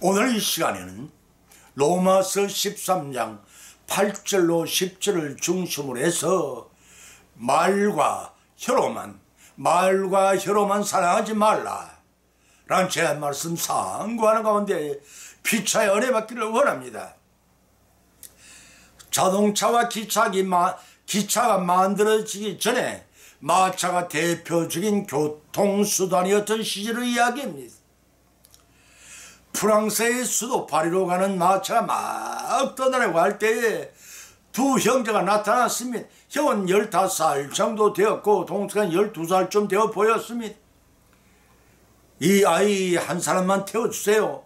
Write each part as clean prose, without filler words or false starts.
오늘 이 시간에는 로마서 13장 8절로 10절을 중심으로 해서 말과 혀로만 사랑하지 말라 라는 제 말씀 상고하는 가운데 피차의 은혜 받기를 원합니다. 자동차와 기차가 만들어지기 전에 마차가 대표적인 교통수단이었던 시절을 이야기합니다. 프랑스의 수도 파리로 가는 마차가 막 떠나려고 할 때에 두 형제가 나타났습니다. 형은 15살 정도 되었고 동생은 12살쯤 되어 보였습니다. 이 아이 한 사람만 태워주세요.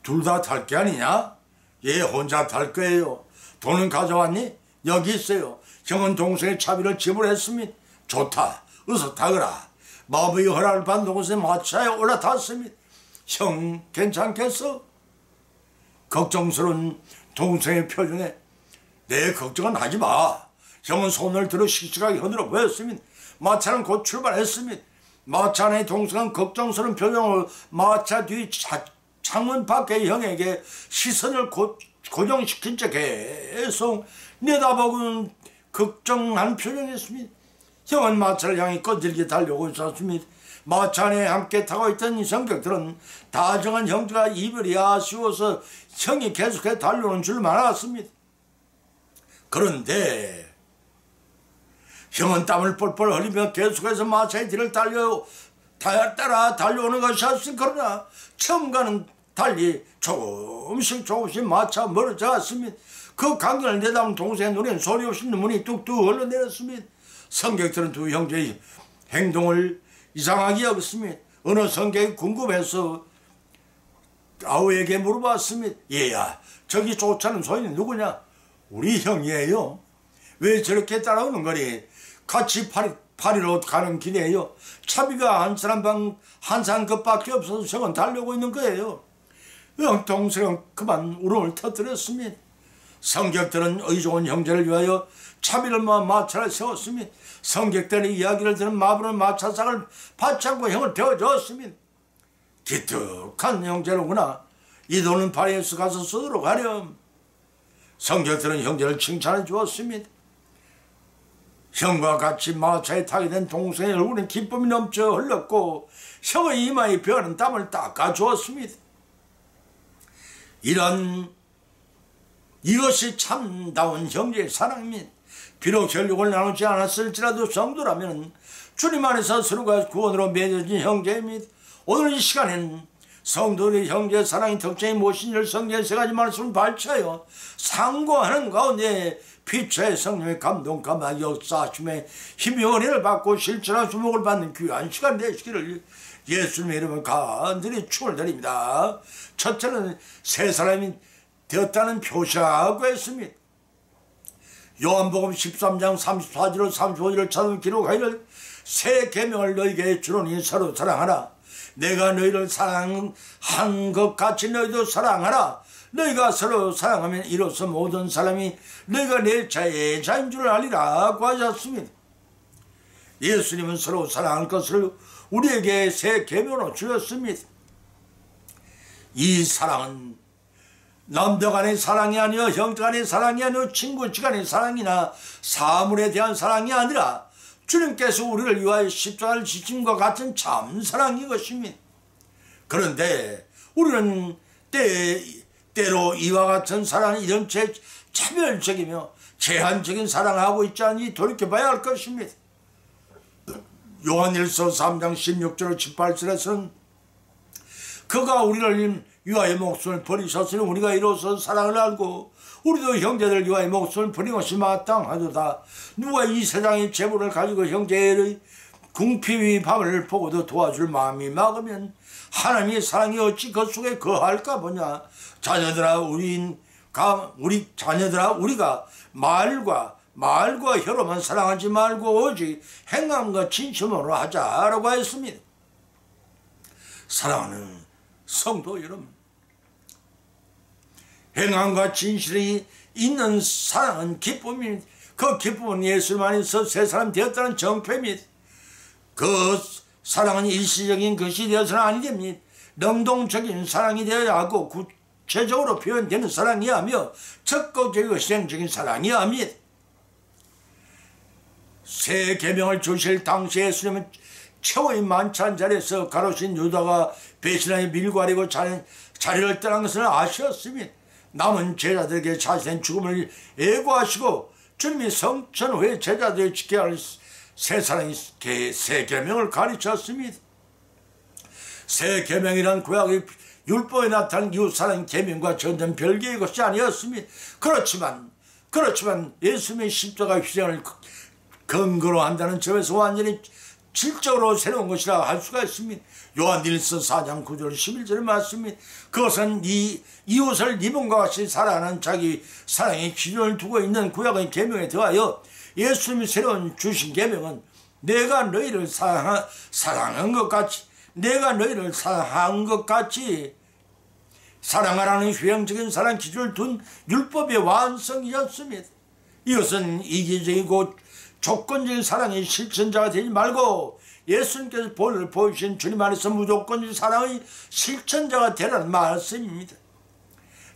둘 다 탈 게 아니냐? 얘 혼자 탈 거예요. 돈은 가져왔니? 여기 있어요. 형은 동생의 차비를 지불했습니다. 좋다. 어서 타거라. 마부의 허락을 받는 곳에 마차에 올라탔습니다. 형 괜찮겠어? 걱정스러운 동생의 표정에 내 걱정은 하지마. 형은 손을 들어 씩씩하게 흔들어 보였습니다. 마차는 곧 출발했습니다. 마차 안의 동생은 걱정스러운 표정으로 마차 뒤 창문 밖에 형에게 시선을 고정시킨 채 계속 내다보고는 걱정한 표정이었습니다. 형은 마차를 향해 끈질게 달려오고 있었습니다. 마차 안에 함께 타고 있던 성격들은 다정한 형제가 이별이 아쉬워서 형이 계속해 달려오는 줄만 알았습니다. 그런데 형은 땀을 뻘뻘 흘리며 계속해서 마차의 뒤를 따라 달려오는 것이었으니 그러나 처음과는 달리 조금씩 마차가 멀어져 갔습니다. 그 광경을 내다본 동생의 눈에는 소리 없이 눈물이 뚝뚝 흘러내렸습니다. 성격들은 두 형제의 행동을 이상하게 여겼습니다. 어느 성격이 궁금해서 아우에게 물어봤습니다. 얘야, 저기 쫓아오는 소인이 누구냐? 우리 형이에요. 왜 저렇게 따라오는 거니? 같이 파리로 가는 길이에요. 차비가 한 사람 것밖에 없어서 저건 달려고 있는 거예요. 동생은 그만 울음을 터뜨렸습니다. 성격들은 의좋은 형제를 위하여 차비를 모아 마차를 세웠습니다. 성격들의 이야기를 들은 마부는 마차상을 받잡고 형을 태워줬습니다. 기특한 형제로구나. 이 돈은 파리에서 가서 쓰도록 하렴. 성격들은 형제를 칭찬해 주었습니다. 형과 같이 마차에 타게 된 동생의 얼굴엔 기쁨이 넘쳐 흘렀고 형의 이마에 벼는 땀을 닦아주었습니다. 이것이 참다운 형제의 사랑입니다. 비록 혈육을 나누지 않았을지라도 성도라면 주님 안에서 서로가 구원으로 맺어진 형제입니다. 오늘 이 시간에는 성도의 형제의 사랑의 특징이 무엇인지를 성경의 세 가지 말씀을 발췌하여 상고하는 가운데 피차의 성령의 감동, 감화, 역사하심에 힘의 은혜를 받고 실천한 주목을 받는 귀한 시간 되시기를 예수님의 이름으로 간절히 축원드립니다. 첫째는 새 사람이 되었다는 표시라고 했습니다. 요한복음 13장 34절로 35절을 찾으면 기록하기를 새 계명을 너희에게 주노니 서로 사랑하라. 내가 너희를 사랑한 것 같이 너희도 사랑하라. 너희가 서로 사랑하면 이로써 모든 사람이 너희가 내 제자인 줄 알리라고 하셨습니다. 예수님은 서로 사랑할 것을 우리에게 새 계명으로 주셨습니다. 이 사랑은 남녀 간의 사랑이 아니요 형제 간의 사랑이 아니요 친구 간의 사랑이나 사물에 대한 사랑이 아니라 주님께서 우리를 위하여 십자가를 지심과 같은 참 사랑이 것입니다. 그런데 우리는 때로 이와 같은 사랑이 이런 차별적이며 제한적인 사랑을 하고 있지 않니 돌이켜봐야 할 것입니다. 요한일서 3장 16절 18절에서는 그가 우리를 위하여 목숨을 버리셨으니 우리가 이로써 사랑을 알고 우리도 형제들 위하여 목숨을 버린 것이 마땅하도다. 누가 이 세상의 재물을 가지고 형제의 궁핍의 밤을 보고도 도와줄 마음이 막으면 하나님의 사랑이 어찌 그 속에 거할까 보냐. 자녀들아 우리가 말과 혀로만 사랑하지 말고 오직 행함과 진심으로 하자라고 했습니다. 사랑하는 성도 여러분, 행함과 진실이 있는 사랑은 기쁨입니다. 그 기쁨은 예수님 안에서 새 사람 되었다는 정표입니다. 그 사랑은 일시적인 것이 되어서는 아니 됩니다. 능동적인 사랑이 되어야 하고 구체적으로 표현되는 사랑이어야 하며 적극적이고 실행적인 사랑이어야 합니다. 새 계명을 주실 당시에 예수님은 최후의 만찬 자리에서 가로신 유다가 배신하여 밀고 아리고 자리를 떠난 것을 아셨습니다. 남은 제자들에게 자신의 죽음을 예고하시고 주님이 성천 후에 제자들이 지켜야 할 새 사랑의 새 계명을 가르쳤습니다. 새 계명이란 구약의 율법에 나타난 이웃 사랑 계명과 전전 별개의 것이 아니었습니다. 그렇지만 예수님의 십자가 희생을 근거로 한다는 점에서 완전히 질적으로 새로운 것이라 할 수가 있습니다. 요한일서 4장 9절 11절 말씀입니다. 그것은 이웃을 네 몸과 같이 사랑하는 자기 사랑의 기준을 두고 있는 구약의 계명에 더하여 예수님이 새로운 주신 계명은 내가 너희를 사랑한 것 같이 사랑하라는 효용적인 사랑 기준을 둔 율법의 완성이었습니다. 이것은 이기적이고 조건적인 사랑의 실천자가 되지 말고 예수님께서 본을 보이신 주님 안에서 무조건적인 사랑의 실천자가 되라는 말씀입니다.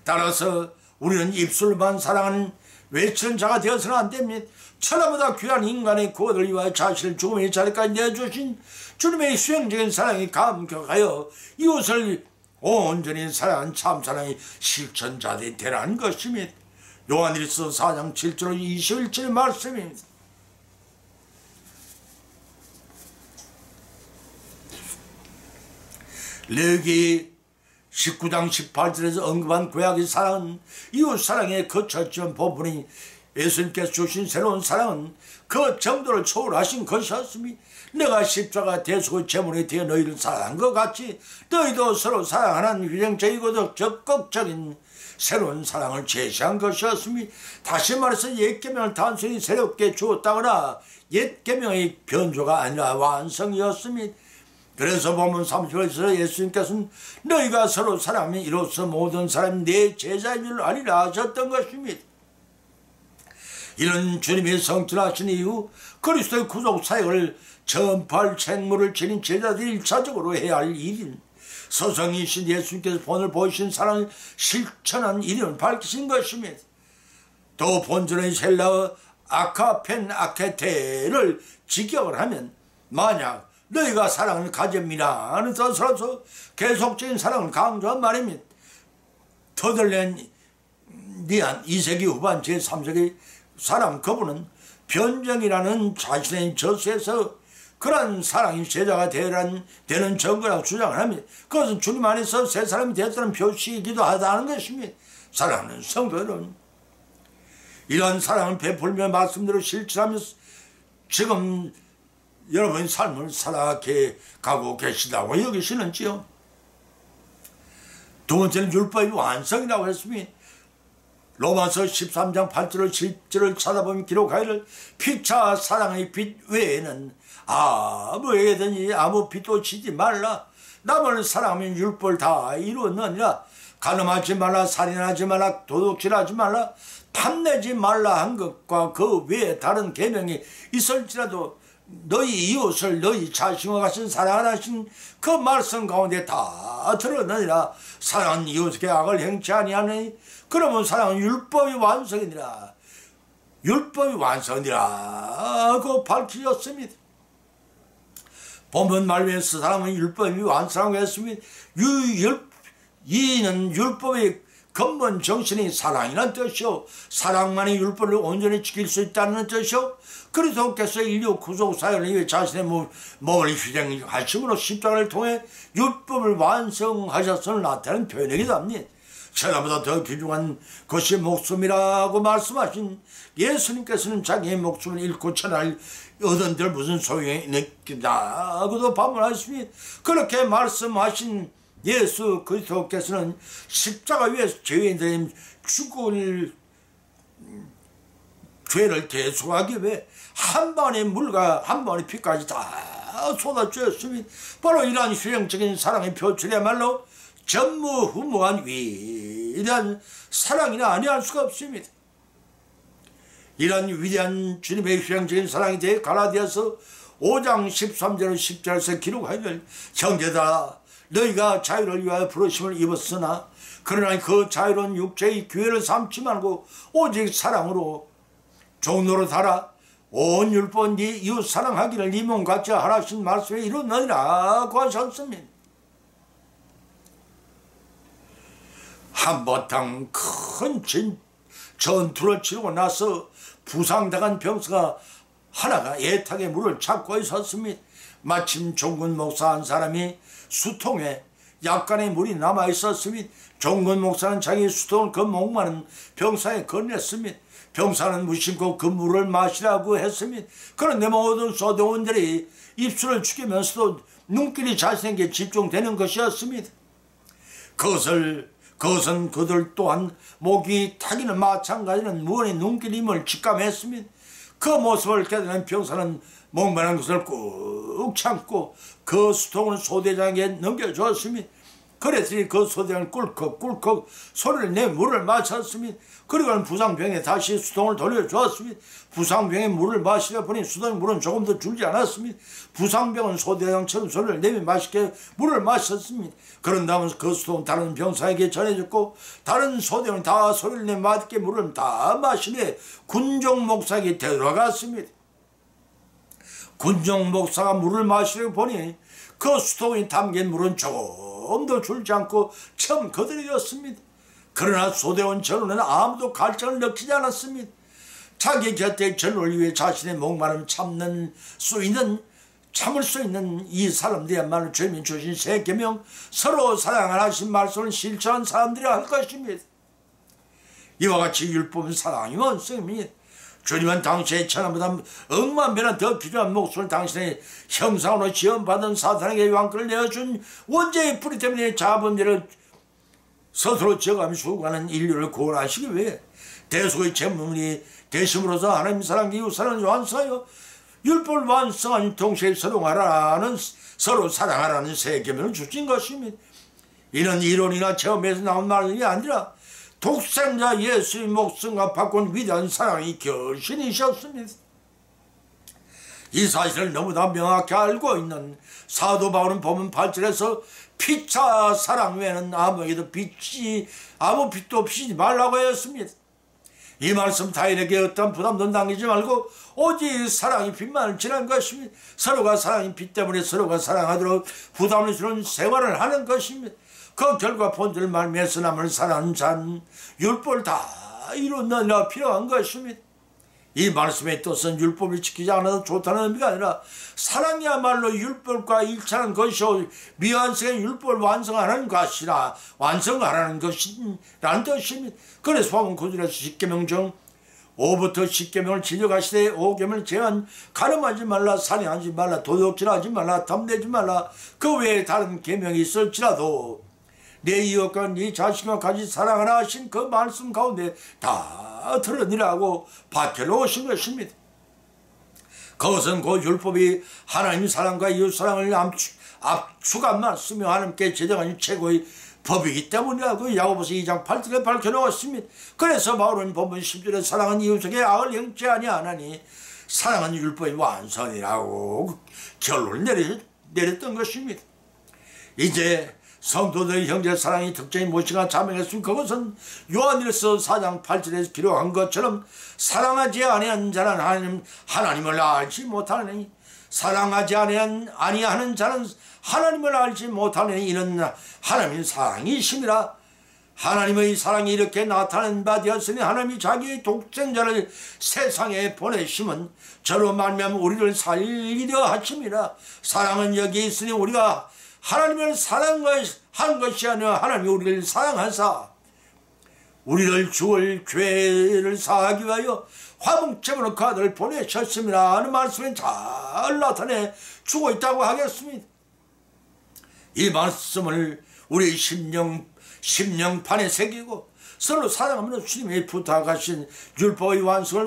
따라서 우리는 입술만 사랑하는 외치는 자가 되어서는 안 됩니다. 천하보다 귀한 인간의 구원을 위하여 자신을 죽음의 자리까지 내주신 주님의 수행적인 사랑에 감격하여 이웃을 온전히 사랑한 참사랑의 실천자들이 되라는 것입니다. 요한일서 4장 7절 21절 말씀입니다. 레위기 19장 18절에서 언급한 구약의 사랑은 이웃 사랑에 거쳤지만 본분이 예수님께서 주신 새로운 사랑은 그 정도를 초월하신 것이었으니 내가 십자가 대속의 제물이 되어 너희를 사랑한 것 같이 너희도 서로 사랑하는 유정적이고 적극적인 새로운 사랑을 제시한 것이었으니 다시 말해서 옛 계명을 단순히 새롭게 주었다거나 옛 계명의 변조가 아니라 완성이었습니다. 그래서 본문 30절에서 예수님께서는 너희가 서로 사랑하면 이로써 모든 사람이 내 제자인 줄 아리라 하셨던 것입니다. 이런 주님의 성천하신 이후 그리스도의 구속 사역을 전파할 책무를 지닌 제자들이 1차적으로 해야 할 일인 서성이신 예수님께서 본을 보이신 사랑을 실천한 이름을 밝히신 것입니다. 또 본전의 헬라어 아카펜 아케테를 직역을 하면 만약 너희가 사랑을 가집니다 하는 뜻으로서 계속적인 사랑을 강조한 말입니다. 터덜렌 니안 2세기 후반 제3세기 사람 그분은 변정이라는 자신의 저서에서 그러한 사랑이 제자가 되는 증거라고 주장을 합니다. 그것은 주님 안에서 새 사람이 되었다는 표시이기도 하다는 것입니다. 사랑하는 성도들은 이러한 사랑을 베풀며 말씀대로 실천하며 지금 여러분의 삶을 살아가게 가고 계시다고 여기시는지요? 두 번째는 율법의 완성이라고 했습니다. 로마서 13장 8절을 10절을 찾아보면 기록하기를 피차 사랑의 빛 외에는 아무에게든지 아무 빛도 지지 말라. 남을 사랑하면 율법을 다 이루었느니라. 간음하지 말라, 살인하지 말라, 도둑질하지 말라, 탐내지 말라 한 것과 그 외에 다른 계명이 있을지라도 너희 이웃을 너희 자신과 같이 사랑하신 그 말씀 가운데 다 들었느니라. 사랑은 이웃에게 악을 행치 아니하니 그러면 사랑은 율법의 완성이니라. 율법의 완성이니라 하고 밝히셨습니다. 본문 말미에서 사랑은 율법이 완성하고 했습니다. 이는 율법의 근본 정신이 사랑이라는 뜻이요 사랑만이 율법을 온전히 지킬 수 있다는 뜻이요 그리스도께서 인류 구속 사역을 위해 자신의 몸을 희생하심으로 십자가를 통해 율법을 완성하셨음을 나타내는 표현이기도 합니다. 천하보다 더 귀중한 것이 목숨이라고 말씀하신 예수님께서는 자기의 목숨을 잃고 천하를 얻은들 무슨 소용이 있겠다 하고도 반문하셨습니다. 그렇게 말씀하신 예수 그리스도께서는 십자가 위에서 죄인들의 죽을 죄를 대속하기 위해 한 방울의 물과 한 방울의 피까지 다 쏟아주었습니다. 바로 이러한 효용적인 사랑의 표출이야말로 전무후무한 위대한 사랑이나 아니할 수가 없습니다. 이러한 위대한 주님의 효용적인 사랑에 대해 갈라디아서 5장 13절 10절에서 기록하기를 형제들아 너희가 자유를 위하여 부르심을 입었으나 그러나 그 자유로운 육체의 기회를 삼지 말고 오직 사랑으로 종로로 달아 온 율법 네 이웃 사랑하기를 네 몸같이 하나신 말씀에 이루느니라고 하셨습니다. 한바탕 큰 전투를 치르고 나서 부상당한 병사가 하나가 애타게 물을 찾고 있었습니다. 마침 종근 목사 한 사람이 수통에 약간의 물이 남아 있었습니다. 종근 목사는 자기 수통을 그 목마른 병사에 건넸습니다. 병사는 무심코 그 물을 마시라고 했습니다. 그런데 모든 소대원들이 입술을 죽이면서도 눈길이 자신에게 집중되는 것이었습니다. 그것은 그들 또한 목이 타기는 마찬가지는 무언의 눈길임을 직감했습니다. 그 모습을 깨달은 병사는 목마른 것을 꾹 참고 그 수통을 소대장에게 넘겨주었습니다. 그랬더니 그 소대장은 꿀꺽꿀꺽 소리를 내 물을 마셨습니다. 그리고는 부상병에 다시 수통을 돌려주었습니다. 부상병에 물을 마시다 보니 수통의 물은 조금 더 줄지 않았습니다. 부상병은 소대장처럼 소리를 내며 맛있게 물을 마셨습니다. 그런 다음에 그 수통은 다른 병사에게 전해졌고 다른 소대장은 다 소리를 내 맛있게 물을 다 마시며 군종 목사에게 데려갔습니다. 군종 목사가 물을 마시려고 보니 그 수통에 담긴 물은 조금 더 줄지 않고 처음 거들이었습니다. 그러나 소대원 전우는 아무도 갈증을 느끼지 않았습니다. 자기 곁에 전우를 위해 자신의 목마름을 참을 수 있는 이 사람들이야말로 주님이 주신 새 계명 서로 사랑하신 말씀을 실천한 사람들이라 할 것입니다. 이와 같이 율법은 사랑이 원성입니다. 주님은 당시의 천하보다 억만 배나 더 귀중한 목숨을 당신의 형상으로 지원받은 사탄에게 왕권을 내어준 원죄의 뿌리 때문에 자본죄를 스스로 지어가며 수고하는 인류를 구원하시기 위해 대속의 제물이 되심으로써 하나님 사랑, 이웃 사랑을 완성하여 율법을 완성한 동시에 서로 사랑하라는 새 계명을 주신 것입니다. 이는 이론이나 체험에서 나온 말이 아니라 독생자 예수의 목숨과 바꾼 위대한 사랑의 결신이셨습니다. 이 사실을 너무나 명확히 알고 있는 사도 바울은 본문 8절에서 피차 사랑 외에는 아무에게도 아무 빛도 비치지 말라고 했습니다. 이 말씀 타인에게 어떤 부담도 남기지 말고 오직 사랑이 빛만을 지난 것입니다. 서로가 사랑이 빛 때문에 서로가 사랑하도록 부담을 주는 생활을 하는 것입니다. 그 결과 본질을 말미에서 남을 사랑하는 자는 율법을 다 이루느니라 필요한 것입니다. 이 말씀의 뜻은 율법을 지키지 않아도 좋다는 의미가 아니라 사랑이야말로 율법과 일치하는 것이요 미완성의 율법을 완성하는 것이라 완성하라는 것이라는 뜻입니다. 그래서 보면 9절에서 10계명 중 5부터 10계명을 지적하시되 5계명을 제한 가늠하지 말라, 살인하지 말라, 도둑질하지 말라, 탐내지 말라, 그 외에 다른 계명이 있을지라도 내 이웃과 네 자신과 같이 사랑하라 하신 그 말씀 가운데 다 들으니라고 밝혀놓으신 것입니다. 그것은 그 율법이 하나님 사랑과 이웃 사랑을 압축한 말씀이며 하나님께 제정한 최고의 법이기 때문이라고 야고보서 2장 8절에 밝혀놓았습니다. 그래서 바울은 본문 10절에 사랑은 이웃에게 악을 행치 아니하나니 사랑은 율법의 완성이라고 결론을 내렸던 것입니다. 이제 성도들의 형제 사랑의 특징이 무엇인가 자명했으면 그것은 요한일서 4장 8절에서 기록한 것처럼 사랑하지 아니하는 자는 하나님을 알지 못하느니 사랑하지 아니하는 자는 하나님을 알지 못하느니 이는 하나님의 사랑이심이라. 하나님의 사랑이 이렇게 나타낸 바 되었으니 하나님이 자기의 독생자를 세상에 보내심은 저로 말미암아 우리를 살리려 하심이라. 사랑은 여기 있으니 우리가 하나님을 사랑한 것이 아니라 하나님이 우리를 사랑하사 우리를 죽을 죄를 사하기 위하여 화목제물로 그 아들을 보내셨습니다 하는 말씀에 잘 나타내 주고 있다고 하겠습니다. 이 말씀을 우리 심령판에 새기고 서로 사랑하며 주님이 부탁하신 율법의 완성을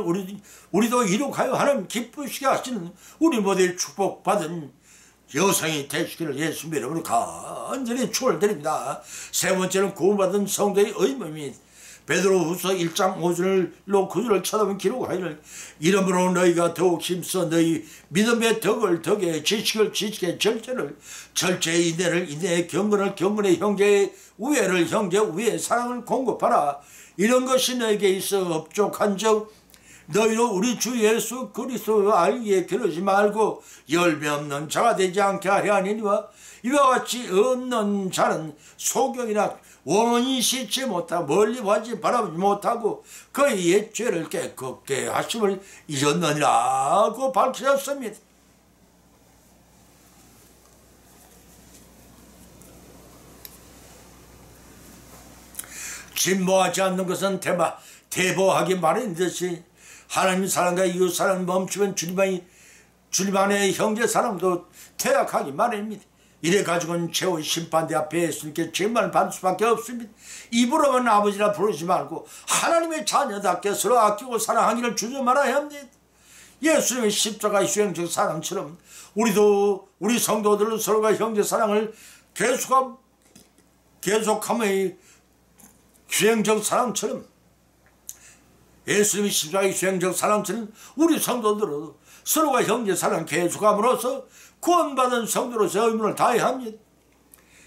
우리도 이룩하여 하나님 기쁘시게 하시는 우리 모두의 축복받은 여성이 되시기를 예수님의 이름으로 간절히 축원드립니다. 세 번째는 구원받은 성도의 의무입니다. 베드로후서 1장 5절로 9절을 쳐다보면 기록하기를 이러므로 너희가 더욱 힘써 너희 믿음의 덕에 지식을 지식의 절제를 절제의 인내를 인내의 경건을 경건의 형제의 우애를 형제 우애의 사랑을 공급하라. 이런 것이 너에게 있어 업족한즉 너희로 우리 주 예수 그리스도를 알기에 그러지 말고 열매 없는 자가 되지 않게 하려 하니와 이와 같이 없는 자는 소경이나 원인이 씻지 못하고 멀리 보지 바라보지 못하고 그의 옛 죄를 깨끗게 하심을 잊었느니라고 밝히셨습니다. 진보하지 않는 것은 대보하기 마련인 듯이 하나님 사랑과 이웃 사랑을 멈추면 주님 안에 형제 사랑도 퇴락하기 마련입니다. 이래 가지고는 최후의 심판대 앞에 예수님께 책임을 받을 수밖에 없습니다. 입으로만 아버지라 부르지 말고 하나님의 자녀답게 서로 아끼고 사랑하기를 주저 말아야 합니다. 예수님의 십자가의 수행적 사랑처럼 우리도 우리 성도들은 서로가 형제 사랑을 계속함의 수행적 사랑처럼 예수님의 십자가의 수행적 사랑처럼 우리 성도들은 서로가 형제 사랑 계속함으로써 구원받은 성도로서의 의무를 다해야 합니다.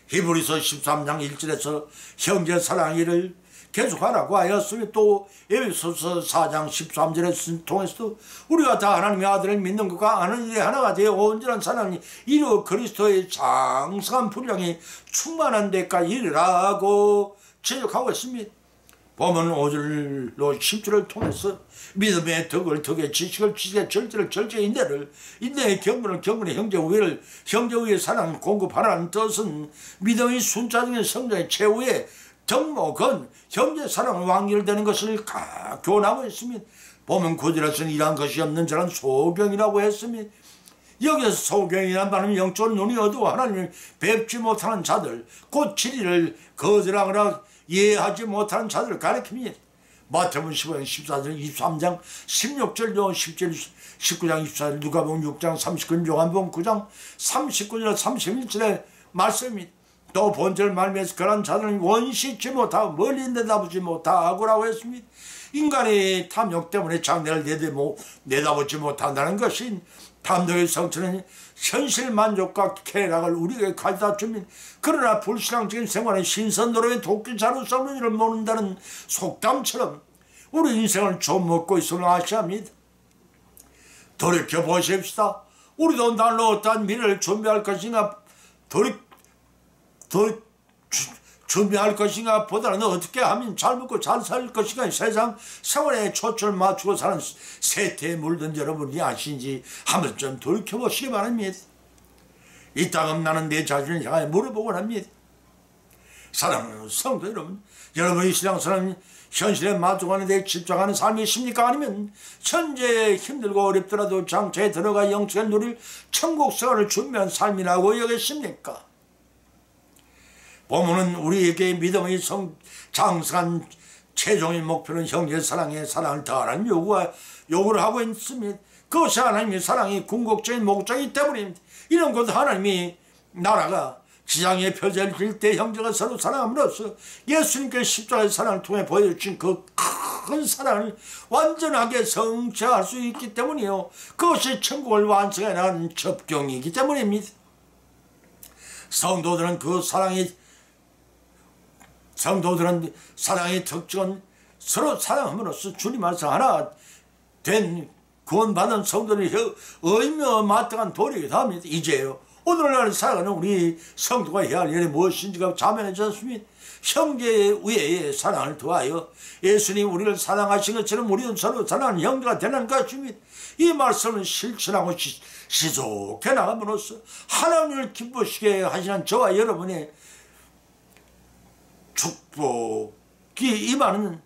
히브리서 13장 1절에서 형제 사랑을 계속하라고 하였으며 또 에베소서 4장 13절을 통해서도 우리가 다 하나님의 아들을 믿는 것과 아는 일에 하나가 되어 온전한 사랑이 이루 그리스도의 장성한 분량이 충만한 데까지 이르라고 지적하고 있습니다. 보면 5절로 10절을 통해서 믿음의 덕에 지식을 지식의 절제를 절제의 인내를 인내의 경건을 경건의 형제 우애를 형제 우애의 사랑을 공급하라는 뜻은 믿음의 순차적인 성장의 최후의 덕목은 형제 사랑을 완결되는 것을 교훈하고 있습니다. 보면 9절에서는 이러한 것이 없는 자는 소경이라고 했습니다. 여기서 소경이란 말은 영적으로 눈이 어두워 하나님을 뵙지 못하는 자들 곧 진리를 거절하거나 이해하지 못하는 자들을 가리킵니다. 마태복음 15장 14절 23장 16절 10절 19장 24절 누가복음 6장 39절 요한복음 9장 39절 31절의 말씀입니다. 또 본절 말미에서 그런 자들은 원시치 못하고 멀리 내다보지 못하고라고 했습니다. 인간의 탐욕 때문에 장래를 내다보지 못한다는 것이 탐욕의 성취는 현실 만족과 쾌락을 우리에게 가져다 줍니다. 그러나 불신앙적인 생활은 신선노름의 도끼자루 썩는 일을 모른다는 속담처럼 우리 인생을 좀 먹고 있음을 아셔야 합니다. 돌이켜보십시다. 우리도 날로 어떠한 미래를 준비할 것인가 준비할 것인가 보다는 어떻게 하면 잘 먹고 잘 살 것인가 세상 생활에 초점을 맞추고 사는 세태에 물든 여러분이 아신지 한번 좀 돌이켜보시기 바랍니다. 이따금 나는 내 자신을 향하여 물어보곤 합니다. 사랑하는 성도 여러분, 여러분의 신앙생활은 현실에 만족하는 데 집중하는 삶이십니까? 아니면 현재 힘들고 어렵더라도 장차에 들어가 영적인 누릴 천국 생활을 준비한 삶이라고 여기십니까? 보면은 우리에게 믿음의 장성한 최종의 목표는 형제 사랑의 사랑을 더하라는 요구를 하고 있습니다. 그것이 하나님의 사랑이 궁극적인 목적이기 때문입니다. 이런 것 하나님이 나라가 지상에 펴질 때 형제가 서로 사랑함으로써 예수님께 십자가의 사랑을 통해 보여주신 그 큰 사랑을 완전하게 성취할 수 있기 때문이요. 그것이 천국을 완성해 나가는 접경이기 때문입니다. 성도들은 사랑의 특징은 서로 사랑함으로써 주님 안에서 하나 된 구원받은 성도들의 의미와 마땅한 도리이기도 합니다. 이제요. 오늘날 살아가는 우리 성도가 해야 할 일이 무엇인지가 자명해졌습니다. 형제의 우애의 사랑을 도하여 예수님 우리를 사랑하신 것처럼 우리는 서로 사랑하는 형제가 되는 것입니다. 이 말씀을 실천하고 지속해 나감으로써 하나님을 기쁘시게 하시는 저와 여러분의 축복이 임하는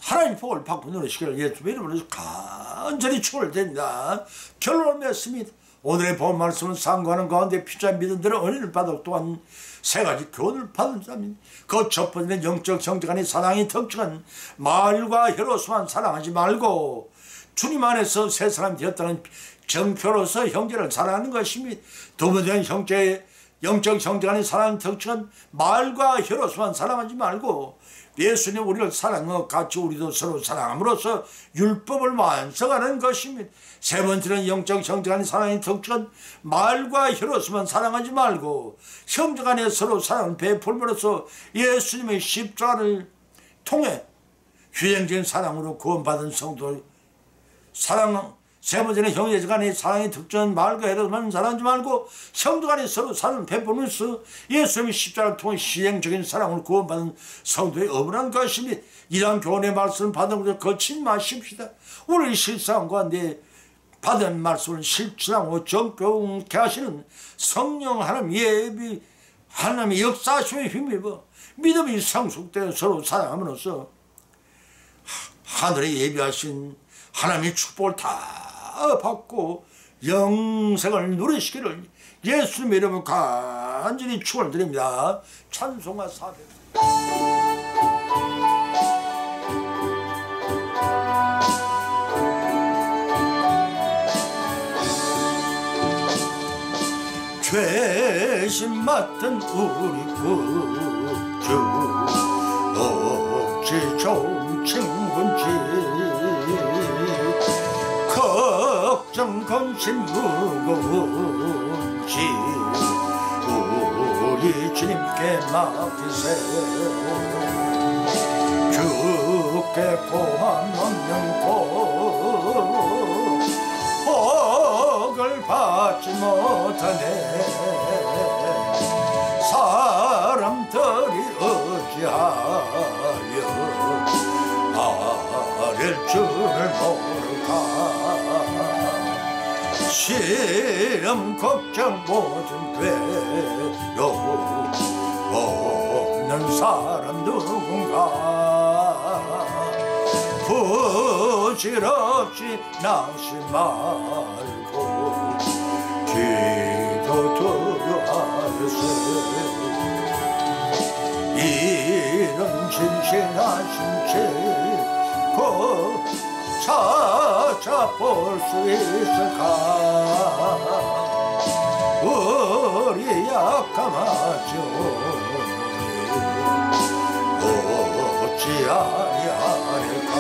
하나님 복을 받고 누리시기를 예수님의 이름으로 간절히 축원드립니다. 결론을 맺습니다. 오늘의 본 말씀은 상고하는 가운데 피자 믿음들은 은혜를 받아 또한 세 가지 교훈을 받은 자입니다. 그 첫 번째는 영적 성적 간의 사랑이 특징은 말과 혀로서만 사랑하지 말고 주님 안에서 새 사람이 되었다는 정표로서 형제를 사랑하는 것입니다. 두 번째는 영적 성적 간의 사랑의 특징은 말과 혀로서만 사랑하지 말고 예수님 우리를 사랑하고 같이 우리도 서로 사랑함으로써 율법을 완성하는 것입니다. 세 번째는 영적 형제 간의 사랑의 특징은 말과 혀로서만 사랑하지 말고 형제 간에 서로 사랑을 베풀므로써 예수님의 십자가를 통해 휴행적인 사랑으로 구원받은 성도 사랑. 세 번째는 형제 간의 사랑의 특징은 말과 혀로서만 사랑하지 말고 형제 간에 서로 사랑을 베풀면서 예수님의 십자가를 통해 시행적인 사랑으로 구원받은 성도의 어머한 것입니다. 이러한 교훈의 말씀을 받은 것을 거치지 마십시다. 오늘 실상과 내 받은 말씀을 실천하고 정교케 하시는 성령 하나님 예비 하나님의 역사하심에 힘입어 믿음이 성숙되어 서로 사랑함으로써 하늘에 예비하신 하나님의 축복을 다 받고 영생을 누리시기를 예수님의 이름으로 간절히 축원드립니다. 찬송가 400. 죄심 맡은 우리 구주 어찌 좋은 친구인지 걱정 근심 무거운지 우리 주님께 맡기세. 주께 고만 없는 복을 받지 못하네. 사람들이 어찌하여 아랠 줄을 모를까. 시험 걱정 모든 괴로움 없는 사람 누군가. 부질없이 나시 말고 기도드려 하세. 이런 진실하신 채고 찾아볼 수 있을까. 우리 약함하죠. 어찌 아니하리까.